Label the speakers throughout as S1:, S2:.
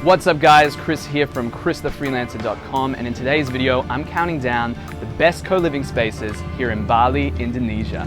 S1: What's up guys, Chris here from christhefreelancer.com, and in today's video I'm counting down the best co-living spaces here in Bali, Indonesia.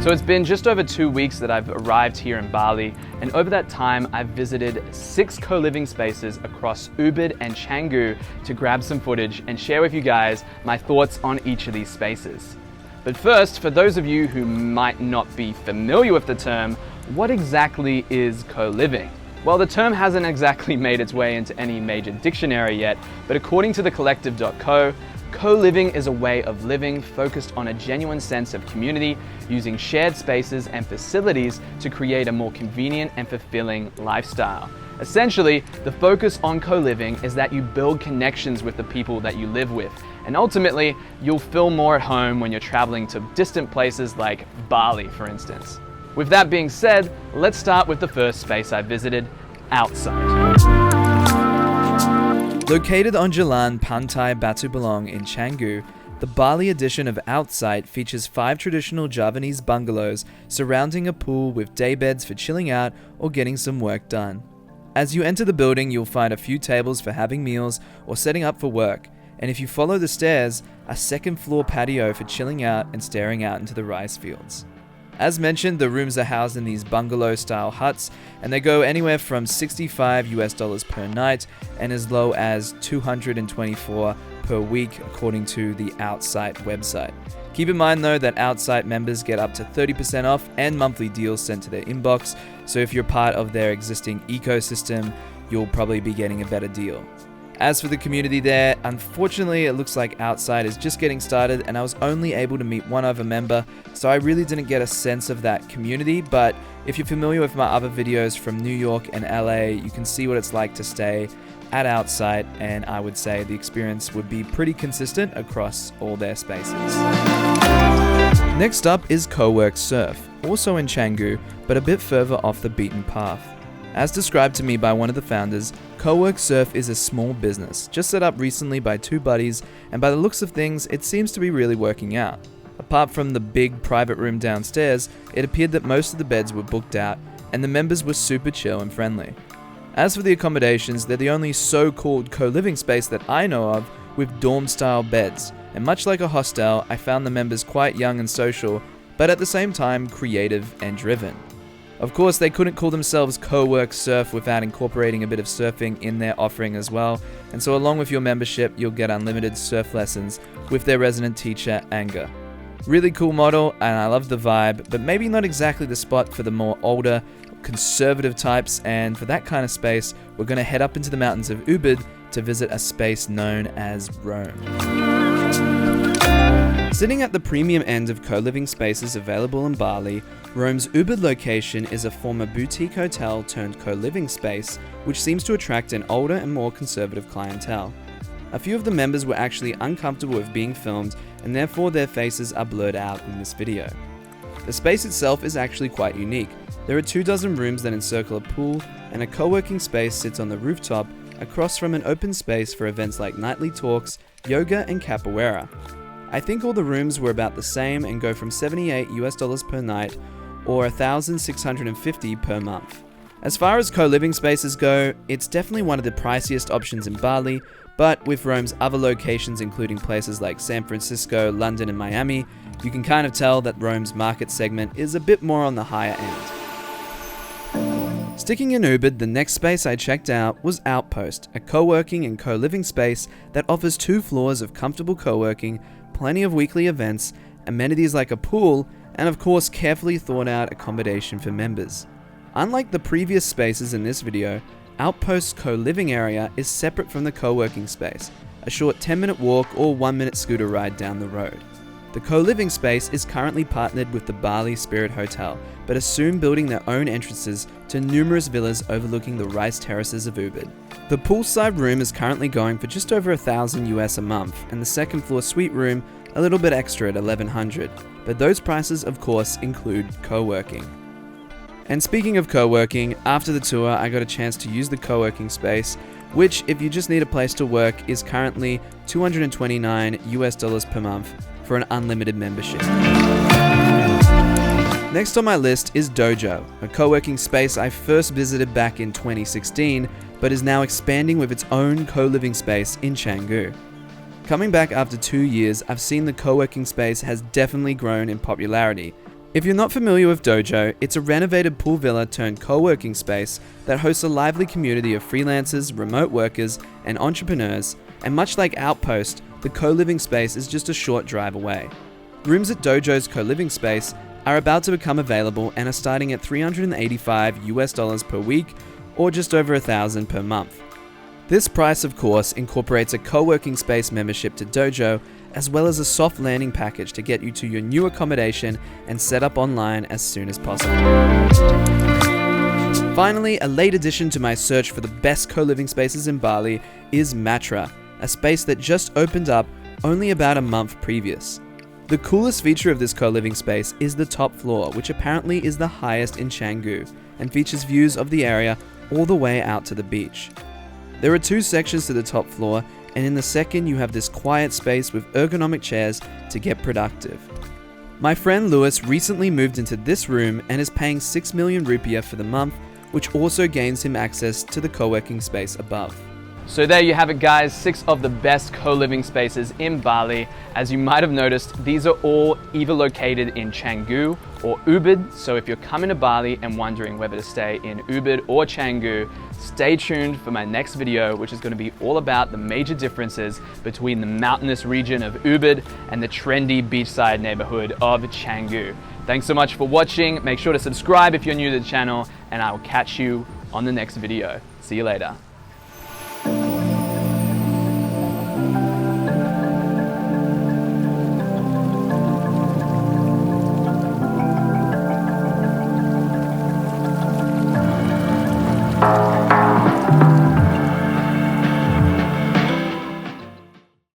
S1: So it's been just over 2 weeks that I've arrived here in Bali, and over that time I've visited 6 co-living spaces across Ubud and Canggu to grab some footage and share with you guys my thoughts on each of these spaces. But first, for those of you who might not be familiar with the term, what exactly is co-living? Well, the term hasn't exactly made its way into any major dictionary yet, but according to thecollective.co, co-living is a way of living focused on a genuine sense of community, using shared spaces and facilities to create a more convenient and fulfilling lifestyle. Essentially, the focus on co-living is that you build connections with the people that you live with, and ultimately, you'll feel more at home when you're traveling to distant places like Bali, for instance. With that being said, let's start with the first space I visited, Outside. Located on Jalan Pantai Batu Belong in Canggu, the Bali edition of Outside features 5 traditional Javanese bungalows surrounding a pool with daybeds for chilling out or getting some work done. As you enter the building, you'll find a few tables for having meals or setting up for work, and if you follow the stairs, a second floor patio for chilling out and staring out into the rice fields. As mentioned, the rooms are housed in these bungalow-style huts, and they go anywhere from $65 per night and as low as $224 per week, according to the Outside website. Keep in mind though that Outside members get up to 30% off and monthly deals sent to their inbox, so if you're part of their existing ecosystem, you'll probably be getting a better deal. As for the community there, unfortunately it looks like Outside is just getting started and I was only able to meet one other member, so I really didn't get a sense of that community, but if you're familiar with my other videos from New York and LA, you can see what it's like to stay at Outside, and I would say the experience would be pretty consistent across all their spaces. Next up is CoWork Surf, also in Canggu, but a bit further off the beaten path. As described to me by one of the founders, CoWork Surf is a small business, just set up recently by 2 buddies, and by the looks of things, it seems to be really working out. Apart from the big private room downstairs, it appeared that most of the beds were booked out, and the members were super chill and friendly. As for the accommodations, they're the only so-called co-living space that I know of with dorm-style beds, and much like a hostel, I found the members quite young and social, but at the same time creative and driven. Of course, they couldn't call themselves CoWork Surf without incorporating a bit of surfing in their offering as well, and so along with your membership, you'll get unlimited surf lessons with their resident teacher, Anga. Really cool model, and I love the vibe, but maybe not exactly the spot for the more older, conservative types, and for that kind of space, we're going to head up into the mountains of Ubud to visit a space known as Rome. Sitting at the premium end of co-living spaces available in Bali, Rome's Ubud location is a former boutique hotel turned co-living space, which seems to attract an older and more conservative clientele. A few of the members were actually uncomfortable with being filmed, and therefore their faces are blurred out in this video. The space itself is actually quite unique. There are 24 rooms that encircle a pool, and a co-working space sits on the rooftop across from an open space for events like nightly talks, yoga, and capoeira. I think all the rooms were about the same and go from $78 per night or $1,650 per month. As far as co-living spaces go, it's definitely one of the priciest options in Bali, but with Rome's other locations including places like San Francisco, London, and Miami, you can kind of tell that Rome's market segment is a bit more on the higher end. Sticking in Ubud, the next space I checked out was Outpost, a co-working and co-living space that offers 2 floors of comfortable co-working, plenty of weekly events, amenities like a pool, and of course carefully thought out accommodation for members. Unlike the previous spaces in this video, Outpost's co-living area is separate from the co-working space, a short 10-minute walk or 1-minute scooter ride down the road. The co-living space is currently partnered with the Bali Spirit Hotel, but are soon building their own entrances to numerous villas overlooking the rice terraces of Ubud. The poolside room is currently going for just over $1,000 a month, and the second floor suite room a little bit extra at $1,100, but those prices of course include co-working. And speaking of co-working, after the tour I got a chance to use the co-working space, which if you just need a place to work is currently $229 US per month for an unlimited membership. Next on my list is Dojo, a co-working space I first visited back in 2016, but is now expanding with its own co-living space in Canggu. Coming back after 2 years, I've seen the co-working space has definitely grown in popularity. If you're not familiar with Dojo, it's a renovated pool villa turned co-working space that hosts a lively community of freelancers, remote workers, and entrepreneurs, and much like Outpost, the co-living space is just a short drive away. Rooms at Dojo's co-living space are about to become available and are starting at $385 US per week, or just over $1,000 per month. This price, of course, incorporates a co-working space membership to Dojo, as well as a soft landing package to get you to your new accommodation and set up online as soon as possible. Finally, a late addition to my search for the best co-living spaces in Bali is Mattre, a space that just opened up only about a month previous. The coolest feature of this co-living space is the top floor, which apparently is the highest in Canggu and features views of the area all the way out to the beach. There are 2 sections to the top floor, and in the second you have this quiet space with ergonomic chairs to get productive. My friend Lewis recently moved into this room and is paying 6 million rupiah for the month, which also gains him access to the co-working space above. So there you have it, guys, 6 of the best co-living spaces in Bali. As you might have noticed, these are all either located in Canggu or Ubud. So if you're coming to Bali and wondering whether to stay in Ubud or Canggu, stay tuned for my next video, which is going to be all about the major differences between the mountainous region of Ubud and the trendy beachside neighborhood of Canggu. Thanks so much for watching. Make sure to subscribe if you're new to the channel, and I will catch you on the next video. See you later.